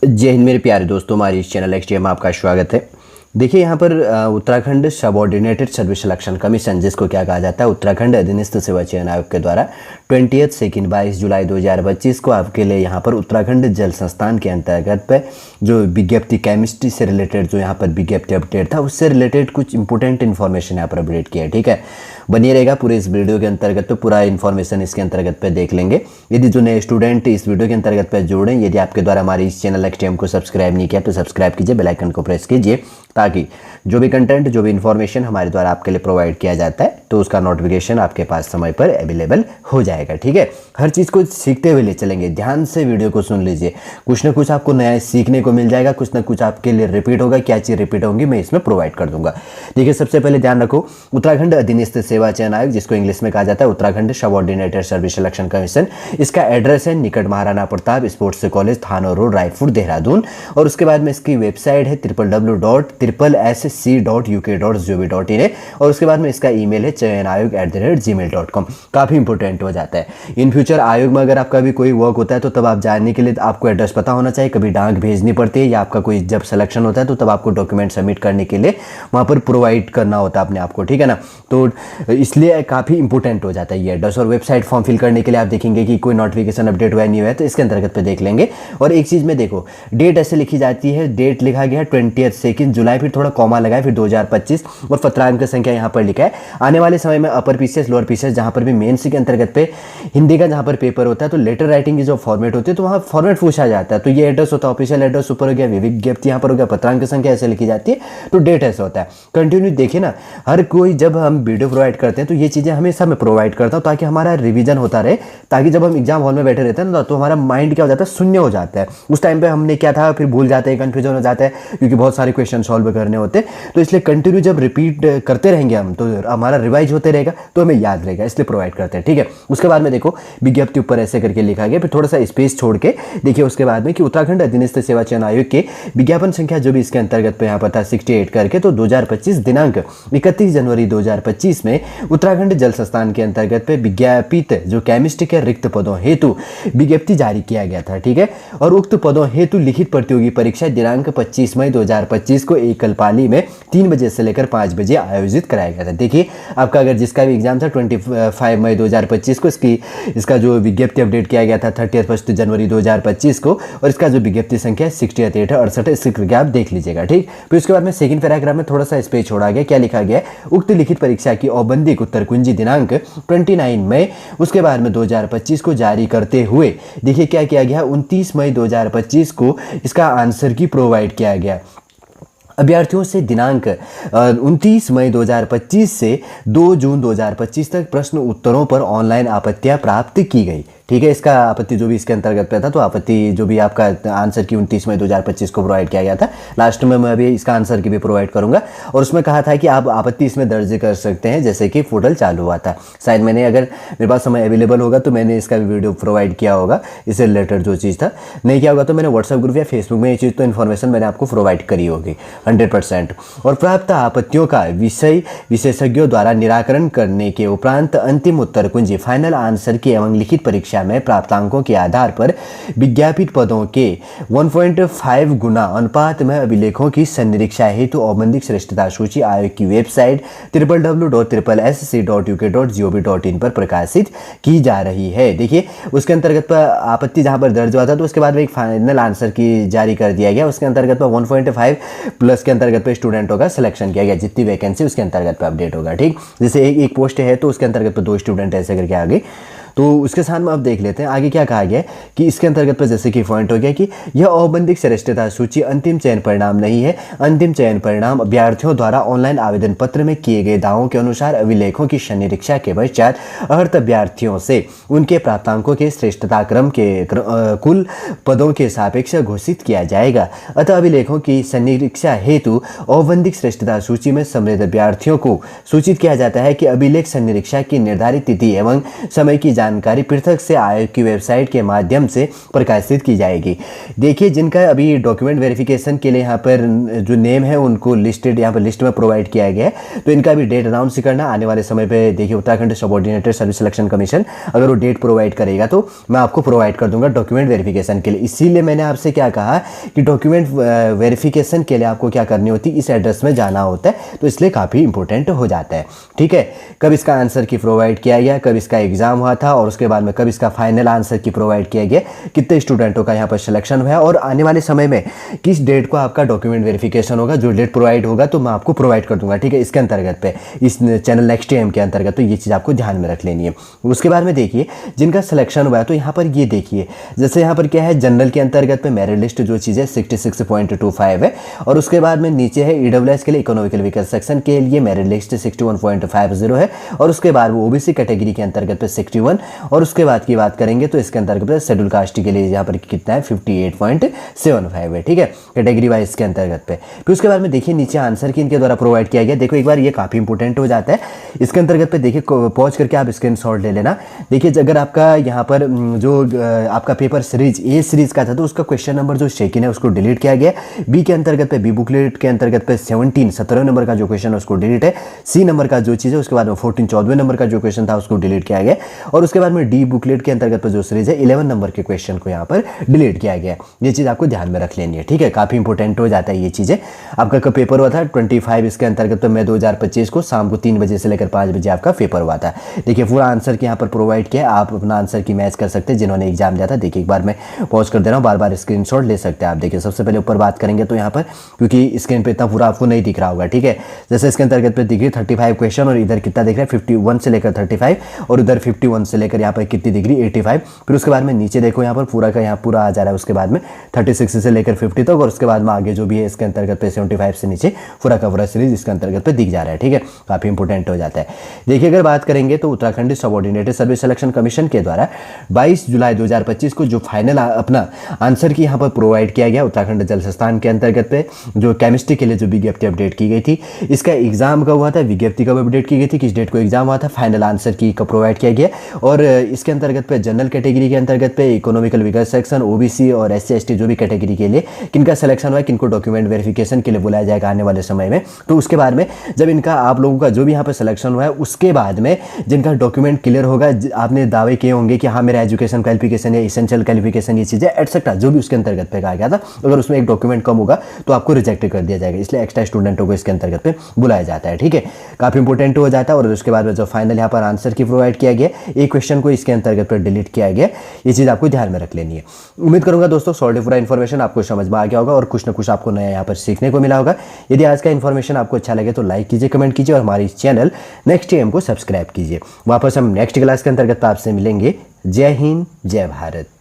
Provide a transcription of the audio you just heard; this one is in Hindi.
जय हिंद मेरे प्यारे दोस्तों, हमारी इस चैनल एक्सटीएम में आपका स्वागत है। देखिए यहाँ पर Uttarakhand subordinated service selection commission, जिसको क्या कहा जाता है, उत्तराखंड अधीनस्थ सेवा चयन आयोग के द्वारा 22 जुलाई 2025 को आपके लिए यहाँ पर उत्तराखंड जल संस्थान के अंतर्गत पे जो विज्ञप्ति केमिस्ट्री से रिलेटेड जो यहाँ पर विज्ञप्ति अपडेट था, उससे रिलेटेड कुछ इंपॉर्टेंट इन्फॉर्मेशन यहाँ पर अपडेट किया है। ठीक है, बनिए रहेगा पूरे इस वीडियो के अंतर्गत, तो पूरा इन्फॉर्मेशन इसके अंतर्गत पे देख लेंगे। यदि जो नए स्टूडेंट इस वीडियो के अंतर्गत पे जोड़ें, यदि आपके द्वारा हमारे इस चैनल एक्सटीएम को सब्सक्राइब नहीं किया तो सब्सक्राइब कीजिए, बेल आइकन को प्रेस कीजिए, ताकि जो भी कंटेंट, जो भी इन्फॉर्मेशन हमारे द्वारा आपके लिए प्रोवाइड किया जाता है तो उसका नोटिफिकेशन आपके पास समय पर अवेलेबल हो जाएगा। ठीक है, हर चीज़ को सीखते हुए ले चलेंगे, ध्यान से वीडियो को सुन लीजिए, कुछ ना कुछ आपको नया सीखने को मिल जाएगा, कुछ ना कुछ आपके लिए रिपीट होगा। क्या चीज़ रिपीट होंगी मैं इसमें प्रोवाइड कर दूंगा। देखिए, सबसे पहले ध्यान रखो, उत्तराखंड अधीनस्थ सेवा चयन आयोग, जिसको इंग्लिश में कहा जाता है Uttarakhand subordinated service selection commission, इसका एड्रेस है निकट महाराणा प्रताप स्पोर्ट्स कॉलेज, थाना रोड, रायपुर, देहरादून। और उसके बाद में इसकी वेबसाइट है www.sssc.uk.gov.in है। और उसके बाद में इसका ईमेल है chayanayog@gmail.com। काफ़ी इंपॉर्टेंट हो जाता है इन फ्यूचर। आयोग में अगर आपका भी कोई वर्क होता है तो तब आप जानने के लिए आपको एड्रेस पता होना चाहिए। कभी डाक भेजनी पड़ती है या आपका कोई जब सिलेक्शन होता है तो तब आपको डॉक्यूमेंट सबमिट करने के लिए वहाँ पर प्रोवाइड करना होता है अपने आप को। ठीक है ना, तो इसलिए काफ़ी इंपॉर्टेंट हो जाता है ये एड्रेस। और वेबसाइट फॉर्म फिल करने के लिए आप देखेंगे कि कोई नोटिफिकेशन अपडेट हुआ नहीं हुआ है तो इसके अंतर्गत पे देख लेंगे। और एक चीज़ में देखो, डेट ऐसे लिखी जाती है, डेट लिखा गया है 22 जुलाई, फिर थोड़ा कॉमा लगाए, फिर 2025 और पत्रांक संख्या यहाँ पर लिखा है। आने वाले समय में अपर पीसीएस, लोअर पीसीएस, जहाँ पर भी मेंस के अंतर्गत पे हिंदी का जहाँ पर पेपर होता है तो लेटर राइटिंग की जो फॉर्मेट होती है तो वहाँ फॉर्मेट पूछा जाता है। तो ये एड्रेस होता है, ऑफिशियल एड्रेस ऊपर हो गया, विज्ञप्ति यहाँ पर हो गया, पत्रांक संख्या ऐसे लिखी जाती है, तो डेट ऐसा होता है। कंटिन्यू देखिए ना, हर कोई जब हम वीडियो प्रोवाइड करते हैं तो ये चीज़ें हमेशा मैं प्रोवाइड करता हूँ ताकि हमारा रिवीजन होता रहे, ताकि जब हम एग्जाम हॉल में बैठे रहते हैं ना तो हमारा माइंड क्या हो जाता है, शून्य हो जाता है। उस टाइम पे हमने क्या था फिर भूल जाते हैं, कंफ्यूजन हो जाता है, क्योंकि बहुत सारे क्वेश्चन सॉल्व करने होते हैं। तो इसलिए कंटिन्यू जब रिपीट करते रहेंगे हम तो हमारा रिवाइज होते रहेगा, तो हमें याद रहेगा, इसलिए प्रोवाइड करते हैं। ठीक है, उसके बाद में देखो विज्ञप्ति ऊपर ऐसे करके लिखा गया, फिर थोड़ा सा स्पेस छोड़ के देखिए उसके बाद में कि उत्तराखंड अधीनस्थ सेवा चयन आयोग के विज्ञापन संख्या जो भी इसके अंतर्गत पे यहाँ पर था 68 करके, तो 2025 दिनांक 31 जनवरी 2025 में उत्तराखंड जल संस्थान के अंतर्गत पे विज्ञापित जो केमिस्ट्री के रिक्त पदों हेतु विज्ञप्ति जारी किया गया था। ठीक है, और उक्त पदों हेतु लिखित प्रतियोगी परीक्षा दिनांक 25 मई 2025 को एकल पाली में 3 बजे से लेकर 5 बजे आयोजित कराया गया था। देखिए, आपका अगर जिसका भी एग्जाम था 25 मई 2025 को इसका जो विज्ञप्ति अपडेट किया गया था 31 जनवरी 2025 को, और इसका जो विज्ञप्ति संख्या 68 है 68, इस करके आप देख लीजिएगा। ठीक, फिर उसके बाद में सेकंड पैराग्राफ में थोड़ा सा स्पेस छोड़ा गया, क्या लिखा गया, उक्त लिखित परीक्षा की औपबंधिक उत्तर कुंजी दिनांक 29 मई उसके बाद में 2025 को जारी करते हुए देखिए क्या किया गया, 29 मई 2025 को इसका आंसर की प्रोवाइड किया गया। अभ्यर्थियों से दिनांक 29 मई 2025 से 2 जून 2025 तक प्रश्न उत्तरों पर ऑनलाइन आपत्तियां प्राप्त की गई। ठीक है, इसका आपत्ति जो भी इसके अंतर्गत पे था तो आपत्ति जो भी आपका आंसर की 29 मई 2025 को प्रोवाइड किया गया था। लास्ट में मैं अभी इसका आंसर की भी प्रोवाइड करूंगा। और उसमें कहा था कि आप आपत्ति इसमें दर्ज कर सकते हैं, जैसे कि पोर्टल चालू हुआ था। शायद मैंने, अगर मेरे पास समय अवेलेबल होगा तो मैंने इसका भी वीडियो प्रोवाइड किया होगा, इससे रिलेटेड जो चीज़ था। नहीं किया होगा तो मैंने व्हाट्सएप ग्रुप या फेसबुक में ये चीज़ तो इन्फॉर्मेशन मैंने आपको प्रोवाइड करी होगी 100%। और प्राप्त आपत्तियों का विशेषज्ञों द्वारा निराकरण करने के उपरांत अंतिम उत्तर कुंजी फाइनल आंसर की एवं लिखित परीक्षा में प्राप्त अंकों के आधार पर विज्ञापित पदों के 1.5 गुना अनुपात में अभिलेखों की संनिरीक्षा हेतु औपबंधिक श्रेष्ठता सूची आयोग की वेबसाइट www.sssc.uk.gov.in पर प्रकाशित की जा रही है। देखिए, उसके अंतर्गत पर आपत्ति जहां पर दर्ज हुआ था तो उसके बाद में एक फाइनल आंसर की जारी कर दिया गया। उसके अंतर्गत पर 1.5 प्लस के अंतर्गत पर स्टूडेंटों का सिलेक्शन किया गया, जितनी वैकेंसी उसके अंतर्गत पर अपडेट होगा। ठीक, जैसे एक पोस्ट है तो उसके अंतर्गत पर 2 स्टूडेंट ऐसे करके आ गए। तो उसके साथ में अब देख लेते हैं आगे क्या कहा गया कि इसके अंतर्गत पर जैसे कि पॉइंट हो गया कि यह औपबंधिक श्रेष्ठता सूची अंतिम चयन परिणाम नहीं है। अंतिम चयन परिणाम अभ्यर्थियों द्वारा ऑनलाइन आवेदन पत्र में किए गए दावों के अनुसार अभिलेखों की संनिरीक्षा के पश्चात अर्हत अभ्यर्थियों से उनके प्राप्तांकों के श्रेष्ठता क्रम के कुल पदों के सापेक्ष घोषित किया जाएगा। अतः अभिलेखों की संनिरीक्षा हेतु औपबंधिक श्रेष्ठता सूची में सम्मिलित अभ्यर्थियों को सूचित किया जाता है कि अभिलेख संनिरीक्षा की निर्धारित तिथि एवं समय की जानकारी पृथक से आयोग की वेबसाइट के माध्यम से प्रकाशित की जाएगी। देखिए, जिनका अभी डॉक्यूमेंट वेरिफिकेशन के लिए यहाँ पर जो नेम है उनको लिस्टेड यहाँ पर लिस्ट में प्रोवाइड किया गया है, तो इनका भी डेट अनाउंस करना आने वाले समय पे। देखिए, Uttarakhand subordinated service selection commission अगर वो डेट प्रोवाइड करेगा तो मैं आपको प्रोवाइड कर दूंगा डॉक्यूमेंट वेरिफिकेशन के लिए। इसीलिए मैंने आपसे क्या कहा कि डॉक्यूमेंट वेरिफिकेशन के लिए आपको क्या करनी होती है, इस एड्रेस में जाना होता है, तो इसलिए काफ़ी इंपॉर्टेंट हो जाता है। ठीक है, कब इसका आंसर की प्रोवाइड किया गया, कब इसका एग्जाम हुआ था, और उसके बाद में कब इसका फाइनल आंसर की प्रोवाइड किया गया, कितने स्टूडेंटों का यहाँ पर सिलेक्शन हुआ है, और आने वाले समय में किस डेट को आपका डॉक्यूमेंट वेरिफिकेशन होगा, जो डेट प्रोवाइड होगा तो मैं आपको प्रोवाइड कर दूंगा। ठीक है, इसके अंतर्गत पे इस चैनल नेक्स्ट एम के अंतर्गत, तो ये चीज़ आपको ध्यान में रख लेनी है। उसके बाद में देखिए, जिनका सिलेक्शन हुआ है तो यहाँ पर ये देखिए, जैसे यहाँ पर क्या है, जनरल के अंतर्गत पे मेरिट लिस्ट जो चीज़ है 66.25 है, और उसके बाद में नीचे है ईडब्ल्यूएस के लिए इकोनॉमिकल वीकर सेक्शन के लिए मेरिट लिस्ट 61.50 है, और उसके बाद वो ओबीसी कैटेगरी के अंतर्गत पे 61, और उसके बाद की बात करेंगे तो इसके अंतर्गत शेड्यूल कास्ट के लिए यहाँ पर कितना है 58.75 है। ठीक है, कैटेगरी वाइज के अंतर्गत पे। फिर उसके बाद में देखिए नीचे आंसर की इनके द्वारा प्रोवाइड किया गया। देखो एक बार ये काफ़ी इंपॉर्टेंट हो जाता है, इसके अंतर्गत पे देखिए पहुंच करके आप स्क्रीनशॉट ले लेना। देखिए, अगर आपका यहाँ पर जो आपका पेपर सीरीज ए सीरीज का था तो उसका क्वेश्चन नंबर जो सेकंड है उसको डिलीट किया गया। बी के अंतर्गत पे बी बुकलेट के अंतर्गत पे 17 नंबर का जो क्वेश्चन है उसको डिलीट है। सी नंबर का जो चीज़ है उसके बाद में 14 नंबर का जो क्वेश्चन था उसको डिलीट किया गया, और उसके बाद में डी बुकलेट के अंतर्गत पे जो सीरीज है 11 नंबर के क्वेश्चन को यहाँ पर डिलीट किया गया। ये चीज़ आपको ध्यान में रख लेनी है। ठीक है, काफ़ी इंपॉर्टेंट हो जाता है ये चीज़ें। आपका कब पेपर हुआ था 25 इसके अंतर्गत पे मई 2025 को शाम को 3 बजे से लेकर 5 बजे आपका पेपर हुआ था। देखिए, पूरा आंसर की यहाँ पर प्रोवाइड किया है, आप अपना आंसर की मैच कर सकते हैं जिन्होंने एग्जाम दिया था। देखिए, एक बार मैं पॉज कर दे रहा हूँ, बार बार स्क्रीनशॉट ले सकते हैं आप। देखिए, सबसे पहले ऊपर बात करेंगे तो यहाँ पर, क्योंकि स्क्रीन पे इतना पूरा आपको नहीं दिख रहा होगा। ठीक है, जैसे इसके अंतर्गत पे दिख रही 35 क्वेश्चन, और इधर कितना दिख रहा है 51 से लेकर 35, और उधर 51 से लेकर यहाँ पर कितनी दिख रही 85। फिर उसके बाद में नीचे देखो यहाँ पर पूरा का यहाँ पूरा आ जा रहा है, उसके बाद में 36 से लेकर 50 तक, और उसके बाद में आगे जो भी है इसके अंतर्गत पे 75 से नीचे पूरा का पूरा सीरीज इसके अंतर्गत पे दिख जा रहा है। ठीक है, काफ़ी इंपॉर्टेंट हो जाता है। देखिए, अगर बात करेंगे तो Uttarakhand subordinated service selection commission के द्वारा 22 जुलाई 2025 को जो फाइनल अपना आंसर की यहाँ पर प्रोवाइड किया गया उत्तराखंड जल संस्थान के अंतर्गत पे, जो केमिस्ट्री के लिए जो विज्ञप्ति अपडेट की गई थी, इसका एग्जाम कब हुआ था, विज्ञप्ति कब अपडेट की गई थी, किस डेट को एग्जाम हुआ था, फाइनल आंसर की कब प्रोवाइड किया गया, और इसके अंतर्गत पे जनरल कैटेगरी के अंतर्गत पे इकोनॉमिकल वीकर सेक्शन, ओबीसी और एससी एसटी जो भी कैटेगरी के लिए किनका सिलेक्शन हुआ है, किनको डॉक्यूमेंट वेरिफिकेशन के लिए बुलाया जाएगा आने वाले समय में। तो उसके बाद में जब इनका आप लोगों का जो भी यहाँ पर सिलेक्शन हुआ है, उसके बाद में जिनका डॉक्यूमेंट क्लियर होगा, आपने दावे किए होंगे कि हाँ मेरा एजुकेशन क्वालिफिकेशन या इसेंशियल क्वालिफिकेशन ये चीज़ें एटसेट्रा जो भी उसके अंतर्गत पे कहा गया था, अगर उसमें एक डॉक्यूमेंट कम होगा तो आपको रिजेक्ट कर दिया जाएगा। इसलिए एक्स्ट्रा स्टूडेंटों को इसके अंतर्गत पे बुलाया जाता है। ठीक है, काफ़ी इंपॉर्टेंट हो जाता है। और उसके बाद में जो फाइनल यहाँ पर आंसर की प्रोवाइड किया गया, एक क्वेश्चन को इसके अंतर्गत पर डिलीट किया गया, ये चीज़ आपको ध्यान में रख लेनी है। उम्मीद करूंगा दोस्तों सॉर्ट पूरा इन्फॉर्मेशन आपको समझ में आ गया होगा और कुछ ना कुछ आपको नया यहाँ पर सीखने को मिला होगा। यदि आज का इन्फॉर्मेशन आपको अच्छा लगे तो लाइक कीजिए, कमेंट कीजिए, और हमारी चैनल नेक्स्ट एम को सब्सक्राइब कीजिए। वापस हम नेक्स्ट क्लास के अंतर्गत आपसे मिलेंगे। जय हिंद, जय भारत।